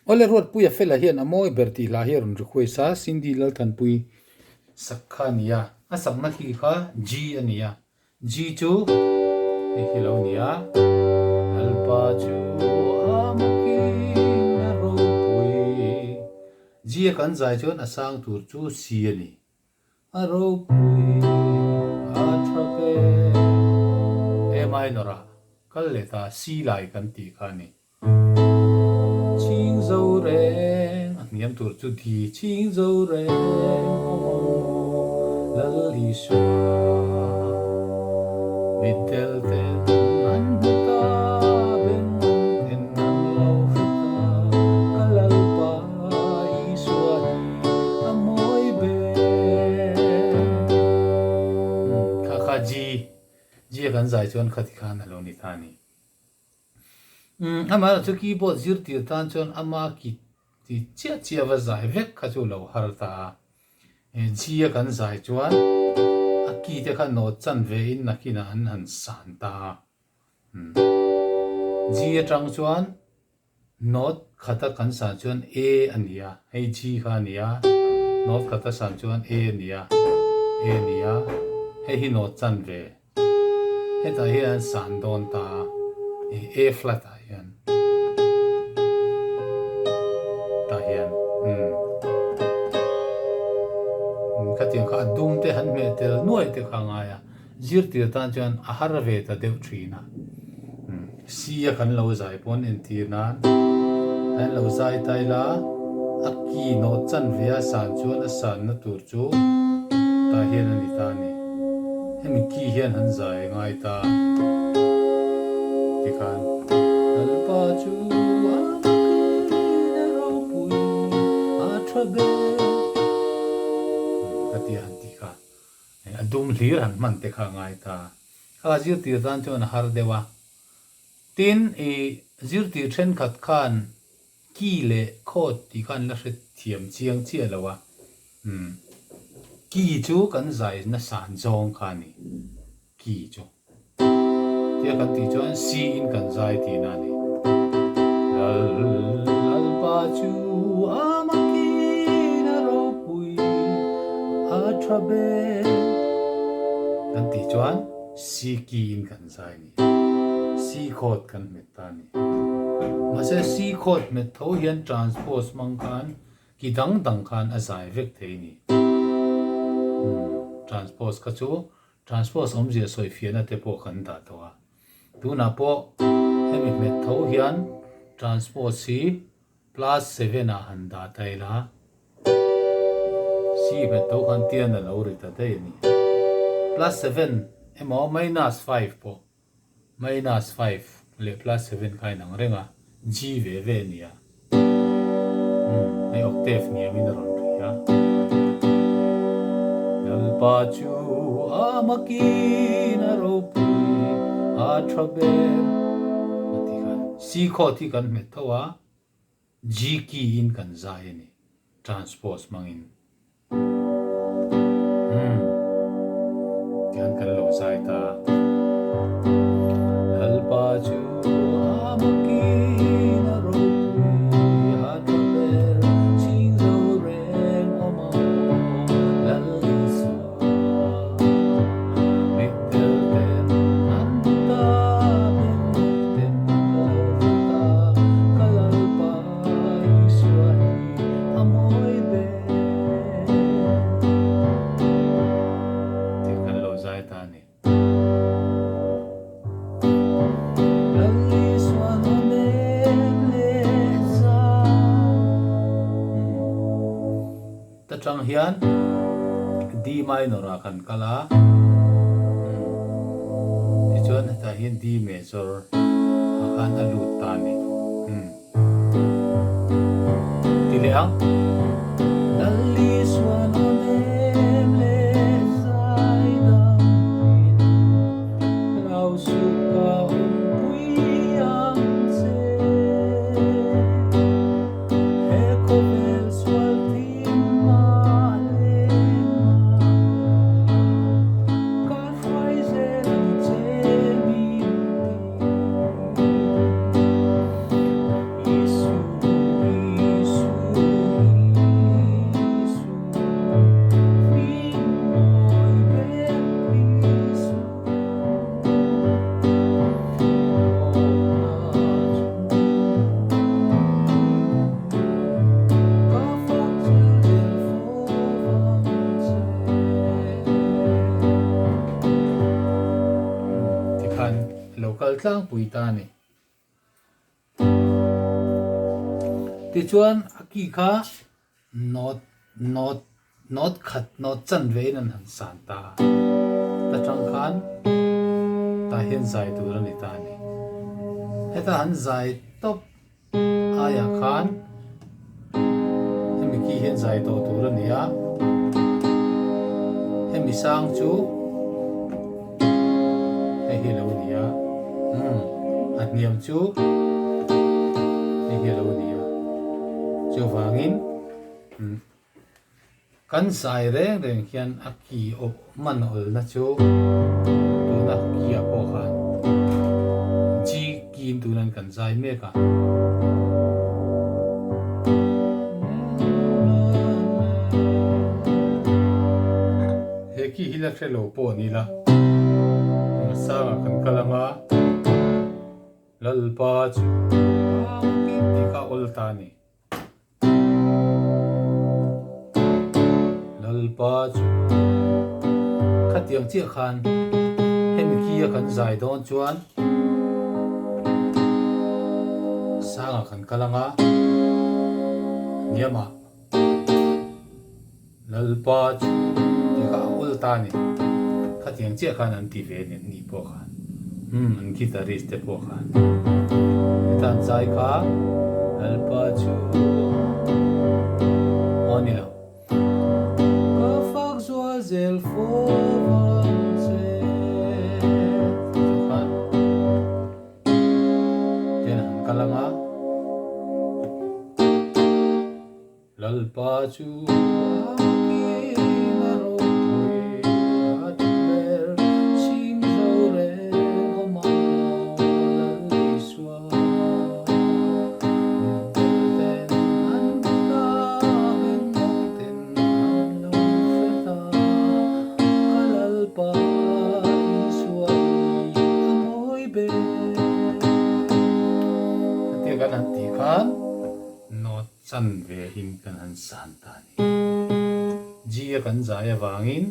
Ole ruột pui a fela hian amoi berti la hi run rukhoi sa sindi lal than pui sakha nia a sakna hi kha g ania g chu hi lo nia alpa chu amaki na ro pui g kan zai chon asang tur chu c ani a ro pui a trape e minor kal leta c lai kan ti khani ching zo reng niam tur chu thi ching zo reng lal li sha mitel ten an ta ben en an lo ta kalal pa I swa amoy be kha kha ji kan zai chon khati khan alo ni thani ama chu keyboard zir tir tan chon ama ki ti chia wa zai vek kha chu lo har ta chia kan zai chuan a ki te kha no chan ve in na kina an han san ta ji atang chuan not khata kan san chuan a ania hei ji kha ania not khata san chuan a ania hei hi no chan ve heta hi an san don ta a flat hian ta hian khatiang kha dum te han me tel noi te kha nga ya zir tir tan chuan a har ve ta deuh thina si a kan lo zai pon en tir na an lo zai tai la a ki no chan ve a san chuan a san na tur chu ta hian ani ta ni hemi ki hian han zai ngai ta ti khan alpa chu a ro pui a trabe kati han ti kha adum hlir han man te kha ngai ta kha zir tir tan chuan har dewa tin zir tir then khat khan ki le khot ti khan la hret thiam chiang chia lawa ki chu kan zai na san zong kha ni ki chu tia kan ti chuan c in kan zai ti na ni lal pa chu amaki na ro pui a trabe kan ti chuan c ki in kan zai ni c chord kan met ta ni ma se c chord met tho hian transpose mang khan ki dang khan a zai vek thei ni transpose ka chu transpose om zia soi fiana te po khan da to a tu na po hemi met tho hian transpose c plus 7 a han da tai la c met tho khan tian na lo ri ta dei ni plus 7 emo minus 5 po minus 5 le plus 7 kai nang renga g ve ve ni a ai octave ni min ron ri ha alpa chu amaki na ro pui a trabe ati khan c kho ti kan met thawa g ki in kan zai ni transpose mangin kan lo sai ta alpa chu amaki na ro pui a trabe ching zo ren omo lal li sa mitel ten an ta ben ten lo ta kalal pa I swa amoy be ti kan lo zai ta ni ta chang hian d minor a kan kala ti chuan ta hian d major a kan alut ta ni ti le ang dali swan on em le sai dam pin rau su ka om pui ang se he ko vel swal tim ma le ma ka fai ze ram che mi ti isu lal tlang pui ta ni ti chuan aki kha not khat not chan ve nan han san ta ta tang khan ta hian zai tu ra ni ta ni heta han zai top aya khan hemi ki hian zai to tu ra ni a hemi sang chu he hi lo ni a at niam chu he hi lo ni a chu wangin kan sai reng reng hian aki op man ol na chu tu na ki a po khan ji kim tu nan kan sai me ka he ki hila felo po ni la sa kan kalanga lal pa chu ti ka ol ta ni pa chu khatiang chia khan hemi kia kan zai don chuan sanga kan kalanga niama lalpa chu ka ulta ni khatiang chia khan an ti ve ni po khan an guitarist te po khan tan zai kha lalpa chu oni la zel fovance tuhan tian kalanga lalpa chu not chan ve hin kan han san ta ni ji kan zai wangin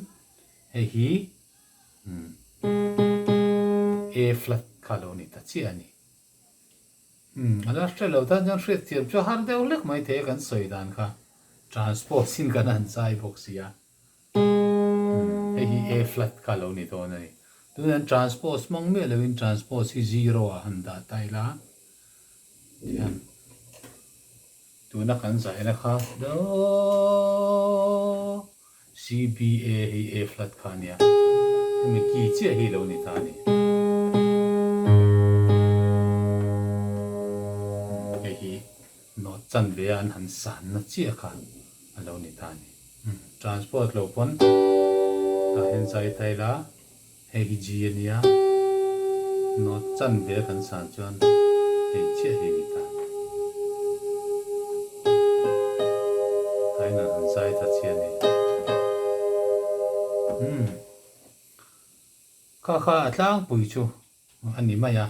he hi a flat kaloni ta chi ani ala selo ta jan hret tiam cho har deuh lek mai the kan soi dan kha transport sin kan han zai boxia he hi a flat kaloni to nei tu nan transport mong me lewin transport si zero a han da tai la tian tu na kan zai na kha do CBA hi A flat khania mi ki che hi lo ni ta ni hi no chan ve an han san na che kha alo ni ta ni transport lo pon ta hen zai tai la he hi ji ania no chan ve kan san chuan he che hi ni ta na han sai ta chian ni kha atlang pui chu ani maya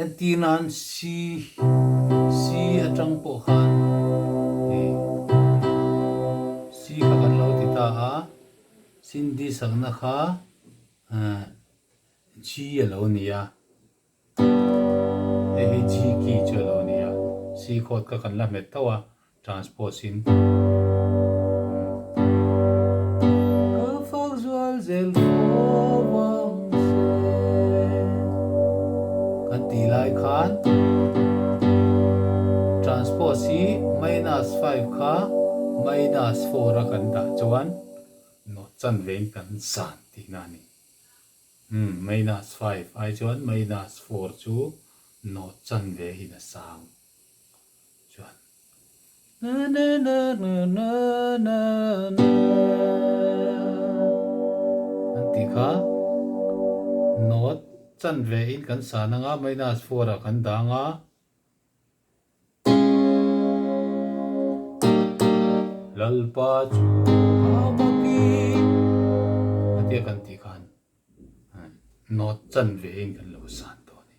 antinan si atang po khan si ka kan lo ti ta a sindi sagna kha chi lo ni ya he chi ki chu lo ni ya si khot ka kan la met tawa transport sin zel fovance kan ti lai khan transport si -5 kha -4 kan da chuan no chan vein kan san ti na ni -5 ai chuan -4 chu no chan ve hi na sang chuan na na na na na na anti kha not chan ve in kan sa na nga -4 a kan da nga lalpa chu amaki atia kan ti khan not chan ve in kan lo san to ni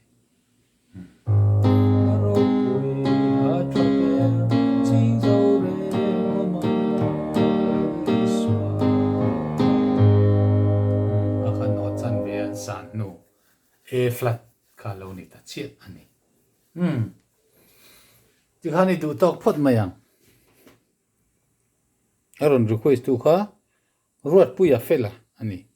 A flat kha lo ni ta chiat ani ti khani tu tok phot mayang aron request tu kha ruat puya fela ani